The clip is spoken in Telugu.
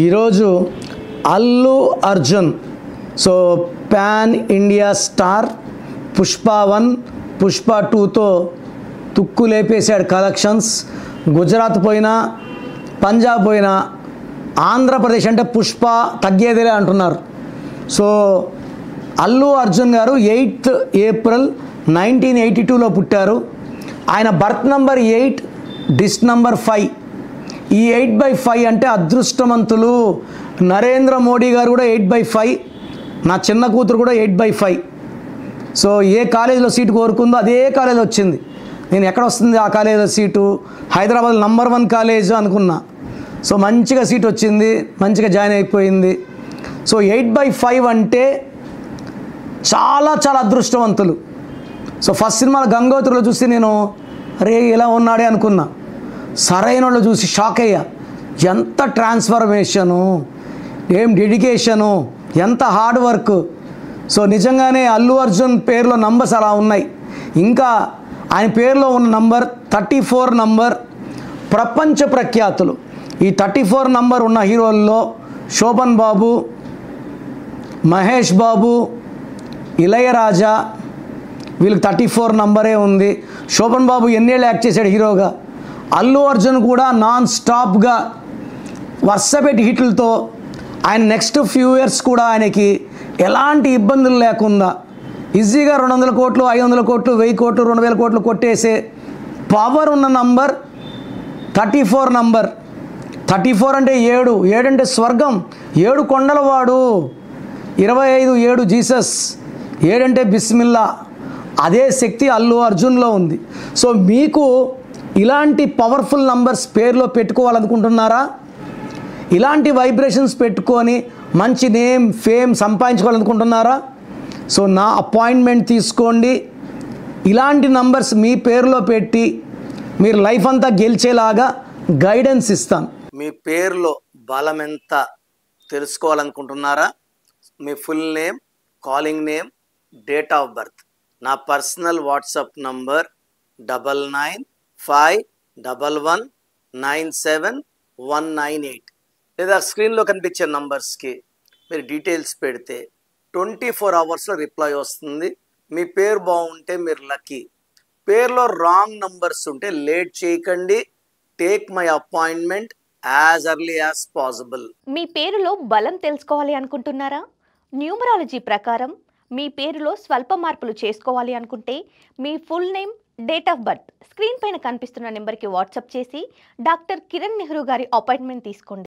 ఈరోజు Allu Arjun so pan India star Pushpa 1 Pushpa 2తో తుక్కు లేపేశాడు కలెక్షన్స్. గుజరాత్ పోయినా పంజాబ్ పోయినా ఆంధ్రప్రదేశ్ అంటే పుష్ప తగ్గేదిలే అంటున్నారు. సో అల్లు అర్జున్ గారు 8th ఏప్రిల్ 1982లో పుట్టారు. ఆయన బర్త్ నంబర్ 8, డిస్ నంబర్ 5. ఈ 8/5 అంటే అదృష్టవంతులు. నరేంద్ర మోడీ గారు కూడా 8/5, నా చిన్న కూతురు కూడా 8/5. సో ఏ కాలేజీలో సీటు కోరుకుందో అదే కాలేజ్ వచ్చింది. నేను ఎక్కడ వస్తుంది ఆ కాలేజీలో సీటు, హైదరాబాద్ నంబర్ 1 కాలేజ్ అనుకున్నా. సో మంచిగా సీట్ వచ్చింది, మంచిగా జాయిన్ అయిపోయింది. సో 8/5 అంటే చాలా చాలా అదృష్టవంతులు. సో ఫస్ట్ సినిమాలో గంగోత్రిలో చూసి నేను అరే ఇలా ఉన్నాడే అనుకున్నా. సరైన వాళ్ళు చూసి షాక్ అయ్యా. ఎంత ట్రాన్స్ఫర్మేషను, ఏం డెడికేషను, ఎంత హార్డ్ వర్క్. సో నిజంగానే అల్లు అర్జున్ పేరులో నంబర్స్ అలా ఉన్నాయి. ఇంకా ఆయన పేరులో ఉన్న నంబర్ 34 నంబర్ ప్రపంచ ప్రఖ్యాతులు. ఈ 34 నంబర్ ఉన్న హీరోల్లో శోభన్ బాబు, మహేష్ బాబు, ఇళయరాజా, వీళ్ళకి 34 నంబరే ఉంది. శోభన్ బాబు ఎన్నేళ్ళు యాక్ట్ చేశాడు హీరోగా. అల్లు అర్జున్ కూడా నాన్ స్టాప్గా వరుసపెట్టి హిట్లతో ఆయన నెక్స్ట్ ఫ్యూ ఇయర్స్ కూడా ఆయనకి ఎలాంటి ఇబ్బందులు లేకుండా ఈజీగా 200 కోట్లు, 500 కోట్లు, 1000 కోట్లు, 2000 కోట్లు కొట్టేసే పవర్ ఉన్న నంబర్ 34 నంబర్. 34 అంటే 7 అంటే స్వర్గం, 7 కొండలవాడు. 25 7 జీసస్, 7 అంటే బిస్మిల్లా. అదే శక్తి అల్లు అర్జున్లో ఉంది. సో మీకు ఇలాంటి పవర్ఫుల్ నంబర్స్ పేరులో పెట్టుకోవాలనుకుంటున్నారా? ఇలాంటి వైబ్రేషన్స్ పెట్టుకొని మంచి నేమ్, ఫేమ్ సంపాదించుకోవాలనుకుంటున్నారా? సో నా అపాయింట్మెంట్ తీసుకోండి. ఇలాంటి నంబర్స్ మీ పేరులో పెట్టి మీరు లైఫ్ అంతా గెలిచేలాగా గైడెన్స్ ఇస్తాను. మీ పేరులో బలం ఎంత తెలుసుకోవాలనుకుంటున్నారా? మీ full name, calling name, date of birth, నా పర్సనల్ వాట్సాప్ నంబర్ 99511197 లేదా స్క్రీన్లో కనిపించే నంబర్స్కి మీరు డీటెయిల్స్ పెడితే 24 అవర్స్లో రిప్లై వస్తుంది. మీ పేరు బాగుంటే మీరు లక్కీ. పేరులో రాంగ్ నంబర్స్ ఉంటే లేట్ చేయకండి. Take my appointment as early as possible. మీ పేరులో బలం తెలుసుకోవాలి అనుకుంటున్నారా? న్యూమరాలజీ ప్రకారం మీ పేరులో స్వల్ప మార్పులు చేసుకోవాలి అనుకుంటే మీ full name, date of birth screen పైన కనిపిస్తున్న నెంబర్కి వాట్సాప్ చేసి డాక్టర్ కిరణ్ నెహ్రూ గారి అపాయింట్మెంట్ తీసుకోండి.